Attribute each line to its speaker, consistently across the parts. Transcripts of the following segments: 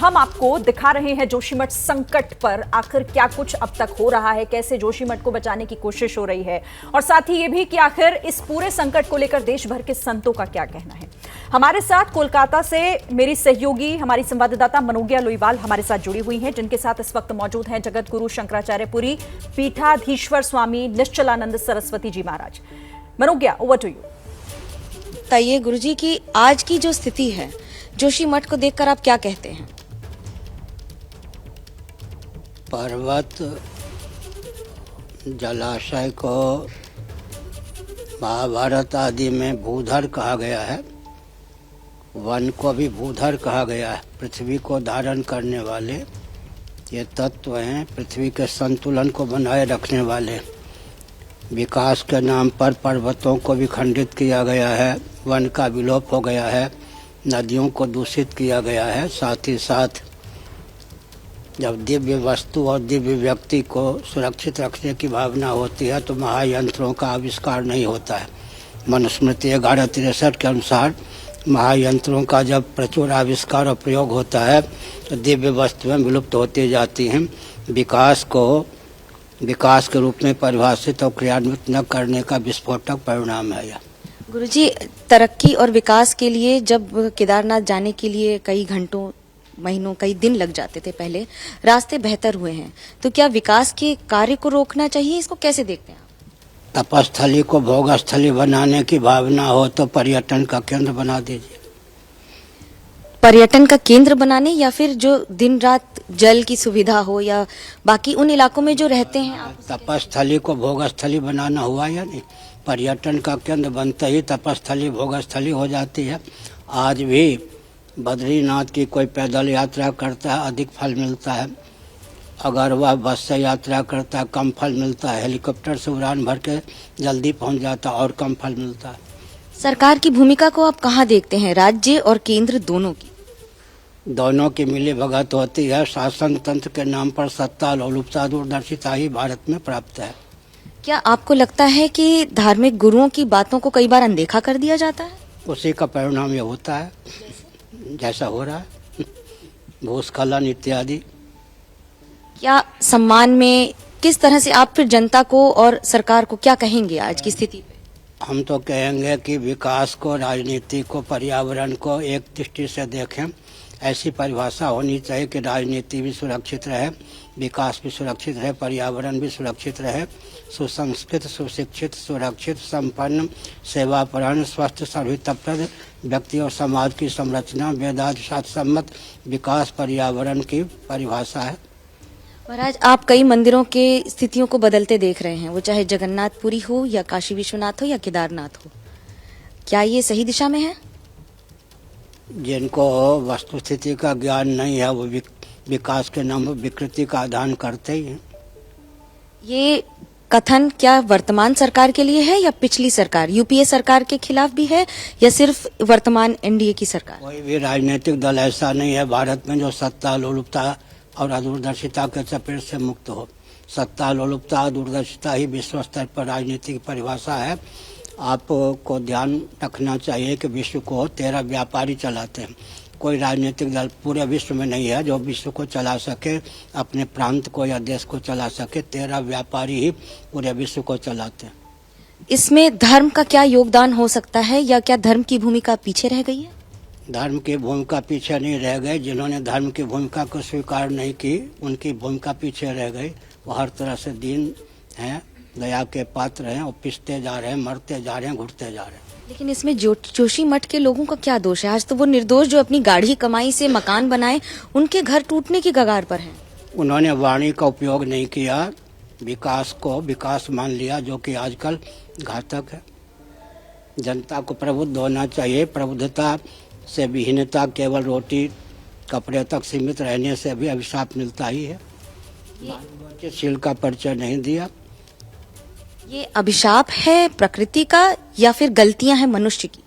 Speaker 1: हम आपको दिखा रहे हैं जोशीमठ संकट पर आखिर क्या कुछ अब तक हो रहा है, कैसे जोशीमठ को बचाने की कोशिश हो रही है, और साथ ही ये भी कि आखिर इस पूरे संकट को लेकर देश भर के संतों का क्या कहना है। हमारे साथ कोलकाता से मेरी सहयोगी हमारी संवाददाता मनोज्ञा लोईवाल हमारे साथ जुड़ी हुई हैं, जिनके साथ इस वक्त मौजूद हैं जगत गुरु शंकराचार्यपुरी पीठाधीश्वर Swami Nischalanand Saraswati ji Maharaj. Manogya, over to you.
Speaker 2: बताइए गुरुजी की आज की जो स्थिति है जोशीमठ को देखकर आप क्या कहते हैं?
Speaker 3: पर्वत जलाशय को महाभारत आदि में भूधर कहा गया है, वन को भी भूधर कहा गया है। पृथ्वी को धारण करने वाले ये तत्व हैं, पृथ्वी के संतुलन को बनाए रखने वाले। विकास के नाम पर पर्वतों को भी खंडित किया गया है, वन का विलोप हो गया है, नदियों को दूषित किया गया है। साथ ही साथ जब दिव्य वस्तु और दिव्य व्यक्ति को सुरक्षित रखने की भावना होती है तो महायंत्रों का आविष्कार नहीं होता है। मनुस्मृति 1163 के अनुसार महायंत्रों का जब प्रचुर आविष्कार और प्रयोग होता है तो दिव्य वस्तुएं विलुप्त होती जाती हैं। विकास को विकास के रूप में परिभाषित और क्रियान्वित न करने का विस्फोटक परिणाम है यह।
Speaker 2: गुरुजी, तरक्की और विकास के लिए जब केदारनाथ जाने के लिए कई घंटों, महीनों, कई दिन लग जाते थे, पहले रास्ते बेहतर हुए हैं, तो क्या विकास के कार्य को रोकना चाहिए? इसको कैसे देखते हैं आप?
Speaker 3: तपस्थली को भोगस्थली बनाने की भावना हो तो पर्यटन का केंद्र बना दीजिए।
Speaker 2: पर्यटन का केंद्र बनाने या फिर जो दिन रात जल की सुविधा हो या बाकी उन इलाकों में जो रहते हैं आप?
Speaker 3: तपस्थली को भोगस्थली बनाना हुआ या नहीं? पर्यटन का केंद्र बनते ही तपस्थली भोगस्थली हो जाती है। आज भी बद्रीनाथ की कोई पैदल यात्रा करता है अधिक फल मिलता है, अगर वह बस से यात्रा करता है कम फल मिलता है, हेलीकॉप्टर से उड़ान भर के जल्दी पहुंच जाता है और कम फल मिलता है।
Speaker 2: सरकार की भूमिका को आप कहाँ देखते हैं, राज्य और केंद्र दोनों की?
Speaker 3: दोनों की मिली भगत होती है। शासन तंत्र के नाम पर सत्ता, लोलुपता, दूरदर्शिता ही भारत में प्राप्त है।
Speaker 2: क्या आपको लगता है कि धार्मिक गुरुओं की बातों को कई बार अनदेखा कर दिया जाता है?
Speaker 3: उसी का परिणाम ये होता है जैसा हो रहा है, भूस्खलन इत्यादि।
Speaker 2: क्या सम्मान में किस तरह से आप फिर जनता को और सरकार को क्या कहेंगे आज की स्थिति पे?
Speaker 3: हम तो कहेंगे कि विकास को, राजनीति को, पर्यावरण को एक दृष्टि से देखें। ऐसी परिभाषा होनी चाहिए कि राजनीति भी सुरक्षित रहे, विकास भी सुरक्षित रहे, पर्यावरण भी सुरक्षित रहे। सुसंस्कृत, सुशिक्षित, सुरक्षित, संपन्न, सेवापरायण, स्वस्थ, सर्वहितप्रद व्यक्ति और समाज की संरचना वेदांत शास्त्र सम्मत विकास पर्यावरण की परिभाषा है।
Speaker 2: महाराज, आप कई मंदिरों के स्थितियों को बदलते देख रहे हैं, वो चाहे जगन्नाथपुरी हो या काशी विश्वनाथ हो या केदारनाथ हो, क्या ये सही दिशा में है?
Speaker 3: जिनको वस्तुस्थिति का ज्ञान नहीं है वो विकास के नाम पर विकृति का आधान करते ही हैं।
Speaker 2: ये कथन क्या वर्तमान सरकार के लिए है या पिछली सरकार, यूपीए सरकार के खिलाफ भी है या सिर्फ वर्तमान एनडीए की सरकार?
Speaker 3: कोई भी राजनीतिक दल ऐसा नहीं है भारत में जो सत्ता, लोलुपता और अदूरदर्शिता के चपेट से मुक्त हो। सत्ता, लोलुपता, दूरदर्शिता ही विश्व स्तर पर राजनीति की परिभाषा है। आपको ध्यान रखना चाहिए कि विश्व को 13 व्यापारी चलाते हैं। कोई राजनीतिक दल पूरे विश्व में नहीं है जो विश्व को चला सके, अपने प्रांत को या देश को चला सके। 13 व्यापारी ही पूरे विश्व को चलाते हैं।
Speaker 2: इसमें धर्म का क्या योगदान हो सकता है या क्या धर्म की भूमिका पीछे रह गई है?
Speaker 3: धर्म की भूमिका पीछे नहीं रह गई। जिन्होंने धर्म की भूमिका को स्वीकार नहीं की उनकी भूमिका पीछे रह गई। वो हर तरह से दीन हैं, दया के पात्र हैं और पिसते जा रहे हैं, मरते जा रहे हैं, घुटते जा रहे हैं।
Speaker 2: लेकिन इसमें जोशीमठ के लोगों का क्या दोष है? आज तो वो निर्दोष जो अपनी गाढ़ी कमाई से मकान बनाए उनके घर टूटने की कगार पर हैं।
Speaker 3: उन्होंने वाणी का उपयोग नहीं किया, विकास को विकास मान लिया जो कि आजकल घातक है। जनता को प्रबुद्ध होना चाहिए। प्रबुद्धता से विहीनता, केवल रोटी कपड़े तक सीमित रहने से भी अभिशाप मिलता ही है। शील का परिचय नहीं दिया।
Speaker 2: ये अभिशाप है प्रकृति का या फिर गलतियां हैं मनुष्य की?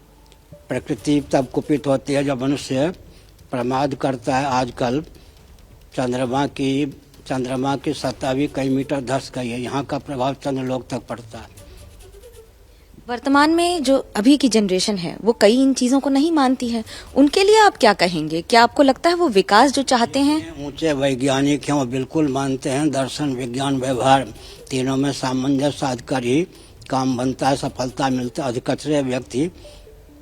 Speaker 3: प्रकृति तब कुपित होती है जब मनुष्य प्रमाद करता है। आजकल चंद्रमा की सतह भी कई मीटर धंस गई है। यहाँ का प्रभाव चंद्रलोक तक पड़ता है।
Speaker 2: वर्तमान में जो अभी की जनरेशन है वो कई इन चीजों को नहीं मानती है, उनके लिए आप क्या कहेंगे? क्या आपको लगता है वो विकास जो चाहते हैं?
Speaker 3: ऊंचे वैज्ञानिक हैं, वो बिल्कुल मानते हैं दर्शन विज्ञान व्यवहार तीनों में सामंजस्य साध कर ही काम बनता है, सफलता मिलता है। अधिकतरे व्यक्ति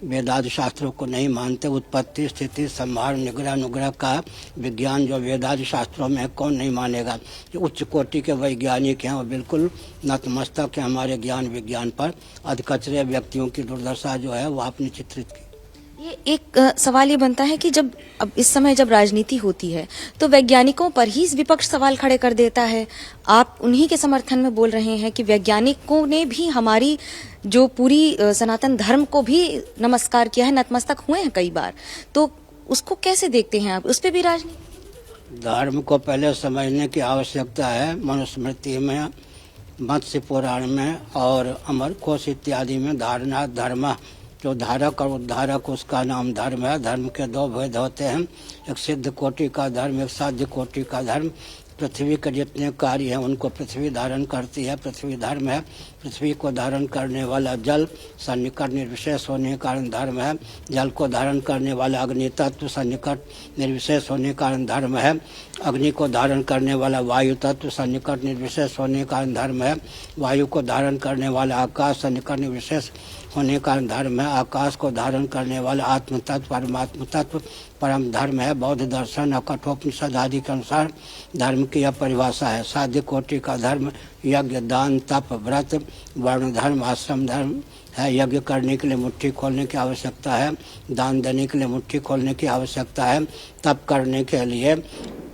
Speaker 3: वेदांत शास्त्रों को नहीं मानते। उत्पत्ति स्थिति संहार निग्रह अनुग्रह का विज्ञान जो वेदांत शास्त्रों में है, कौन नहीं मानेगा। जो उच्च कोटि के वैज्ञानिक हैं वो बिल्कुल नतमस्तक है हमारे ज्ञान विज्ञान पर। अधिकतरे व्यक्तियों की दुर्दशा जो है वो आपने चित्रित की।
Speaker 2: ये एक सवाल ये बनता है कि जब अब इस समय जब राजनीति होती है तो वैज्ञानिकों पर ही विपक्ष सवाल खड़े कर देता है। आप उन्हीं के समर्थन में बोल रहे हैं कि वैज्ञानिकों ने भी हमारी जो पूरी सनातन धर्म को भी नमस्कार किया है, नतमस्तक हुए हैं कई बार, तो उसको कैसे देखते हैं आप? उस पर भी राजनीति?
Speaker 3: धर्म को पहले समझने की आवश्यकता है। मनुस्मृति में, मत्स्य पुराण में और अमर कोश इत्यादि में धारणा धर्म, जो धारक और उद्धारक उसका नाम धर्म है। धर्म के दो भेद होते हैं, एक सिद्ध कोटि का धर्म, एक साध्य कोटि का धर्म। पृथ्वी के जितने कार्य हैं उनको पृथ्वी धारण करती है, पृथ्वी धर्म है। पृथ्वी को धारण करने वाला जल सन्निकट निर्विशेष होने के कारण धर्म है। जल को धारण करने वाला अग्नि तत्व सन्निकट निर्विशेष होने के कारण धर्म है। अग्नि को धारण करने वाला वायु तत्व सन्निकट निर्विशेष होने के कारण धर्म है। वायु को धारण करने वाला आकाश सन्निकट निर्विशेष होने का धर्म है। आकाश को धारण करने वाला आत्म तत्व परमात्म तत्व परम धर्म है। बौद्ध दर्शन और कठोपनिषद आदि के अनुसार धर्म की यह परिभाषा है। साध्य कोटि का धर्म यज्ञ दान तप व्रत वर्ण धर्म आश्रम धर्म है। यज्ञ करने के लिए मुट्ठी खोलने की आवश्यकता है, दान देने के लिए मुट्ठी खोलने की आवश्यकता है, तप करने के लिए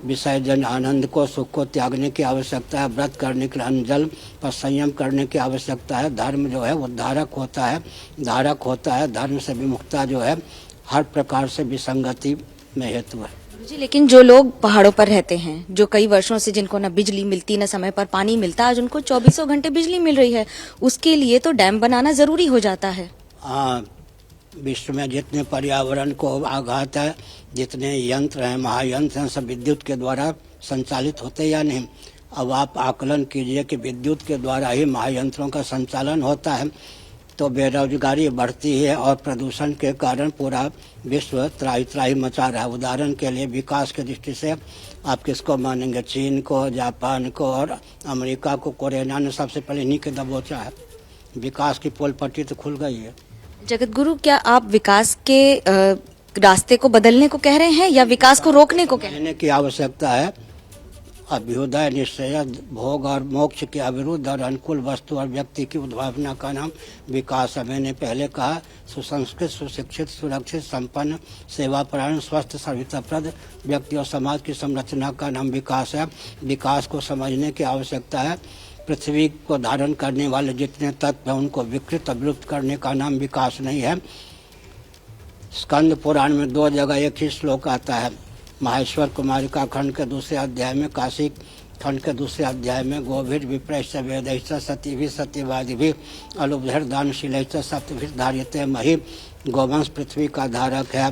Speaker 3: विसर्जन आनंद को सुख को त्यागने की आवश्यकता है, व्रत करने के लिए अन्न जल पर संयम करने की आवश्यकता है। धर्म जो है वो धारक होता है, धारक होता है। धर्म से विमुक्ता जो है हर प्रकार से विसंगति में हेतु है।
Speaker 2: जी, लेकिन जो लोग पहाड़ों पर रहते हैं, जो कई वर्षों से जिनको न बिजली मिलती न समय पर पानी मिलता, आज उनको 24 घंटे बिजली मिल रही है, उसके लिए तो डैम बनाना जरूरी हो जाता है।
Speaker 3: हाँ, विश्व में जितने पर्यावरण को आघात है, जितने यंत्र हैं, महायंत्र हैं, सब विद्युत के द्वारा संचालित होते या नहीं। अब आप आकलन कीजिए कि विद्युत के द्वारा ही महायंत्रों का संचालन होता है, तो बेरोजगारी बढ़ती है और प्रदूषण के कारण पूरा विश्व त्राही त्राही मचा रहा है। उदाहरण के लिए विकास की दृष्टि से आप किसको मानेंगे? चीन को, जापान को और अमेरिका को। कोरिया ने सबसे पहले इन्हीं के दबोचा है। विकास की पोल पट्टी तो खुल गई है।
Speaker 2: जगत गुरु, क्या आप विकास के रास्ते को बदलने को कह रहे हैं या विकास को रोकने को कह रहे हैं?
Speaker 3: कहने की आवश्यकता है। अभ्युदय निश्चय भोग और मोक्ष के अविरुद्ध और अनुकूल वस्तु और व्यक्ति की उद्भावना का नाम विकास है। मैंने पहले कहा, सुसंस्कृत सुशिक्षित सुरक्षित संपन्न सेवापरायण स्वस्थ सविताप्रद व्यक्ति और समाज की संरचना का नाम विकास है। विकास को समझने की आवश्यकता है। पृथ्वी को धारण करने वाले जितने तत्व हैं उनको विकृत विलुप्त करने का नाम विकास नहीं है। स्कंद पुराण में 2 जगह एक ही श्लोक आता है। माहेश्वर कुमारिका खंड के दूसरे अध्याय में, काशी खंड के दूसरे अध्याय में, गोभिर विप्रैश्च वेदैश्च सतीभिः सत्यवादिभिः अलुब्धैर दानशीलैश्च सप्तभिः धार्यते महि। गोवंश पृथ्वी का धारक है,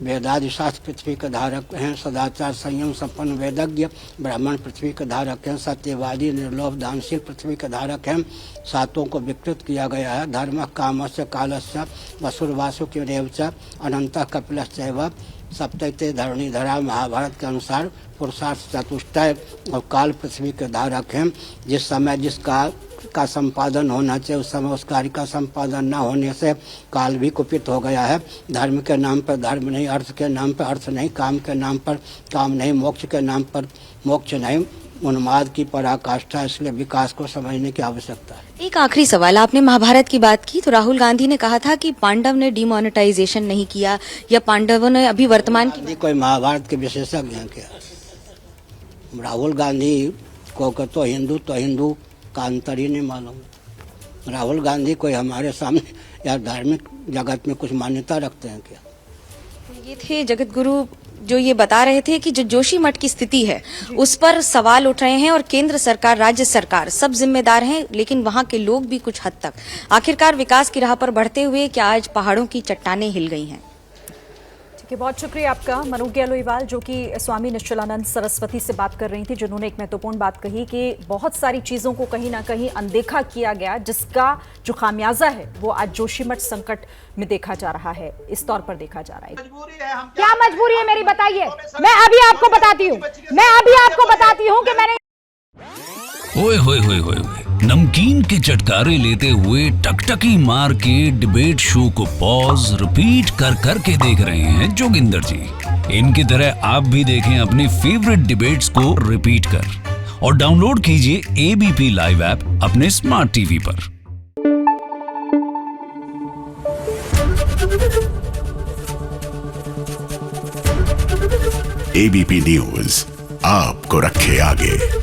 Speaker 3: वेदादि शास्त्र पृथ्वी के धारक हैं, सदाचार संयम संपन्न वेदज्ञ ब्राह्मण पृथ्वी के धारक हैं, सत्यवादी निर्लोभ दानशील पृथ्वी के धारक हैं। सातों को विकृत किया गया है। धर्म कामस्य कालस्य वसुर्वासु की रेवच अनंत कपिलश्चैव सप्तैते धरणी धरा। महाभारत के अनुसार पुरुषार्थ चतुष्टय और काल पृथ्वी के धारक हैं। जिस समय जिसका का संपादन होना चाहिए उस समय उस कार्य का संपादन न होने से काल भी कुपित हो गया है। धर्म के नाम पर धर्म नहीं, अर्थ के नाम पर अर्थ नहीं, काम के नाम पर काम नहीं, मोक्ष के नाम पर मोक्ष नहीं। उन्माद की पराकाष्ठा। इसलिए विकास को समझने की आवश्यकता है।
Speaker 2: एक आखिरी सवाल, आपने महाभारत की बात की तो राहुल गांधी ने कहा था कि पांडव ने डिमोनेटाइजेशन नहीं किया या पांडवों ने अभी वर्तमान की
Speaker 3: कोई महाभारत के विशेषज्ञ हैं क्या? राहुल गांधी को तो हिंदू का अंतर ही नहीं मालूम। राहुल गांधी कोई हमारे सामने या धार्मिक जगत में कुछ मान्यता रखते हैं क्या?
Speaker 2: ये थे जगत गुरु जो ये बता रहे थे कि जो जोशीमठ की स्थिति है उस पर सवाल उठ रहे हैं और केंद्र सरकार राज्य सरकार सब जिम्मेदार हैं, लेकिन वहां के लोग भी कुछ हद तक। आखिरकार विकास की राह पर बढ़ते हुए क्या आज पहाड़ों की चट्टानें हिल गई हैं?
Speaker 1: कि बहुत शुक्रिया आपका। मनोज्ञा लोईवाल जो कि स्वामी निश्चलानंद सरस्वती से बात कर रही थी, जिन्होंने एक महत्वपूर्ण बात कही कि बहुत सारी चीजों को कहीं ना कहीं अनदेखा किया गया, जिसका जो खामियाजा है वो आज जोशीमठ संकट में देखा जा रहा है, इस तौर पर देखा जा रहा है।
Speaker 4: क्या मजबूरी है मेरी, बताइए। मैं अभी आपको बताती हूँ कि मैंने
Speaker 5: ओए होए होए होए होए, नमकीन के चटकारे लेते हुए टकटकी मार के डिबेट शो को पॉज रिपीट कर कर के देख रहे हैं जोगिंदर जी। इनकी तरह आप भी देखें अपने फेवरेट डिबेट्स को रिपीट कर और डाउनलोड कीजिए एबीपी लाइव ऐप अपने स्मार्ट टीवी पर।
Speaker 6: एबीपी न्यूज आपको रखे आगे।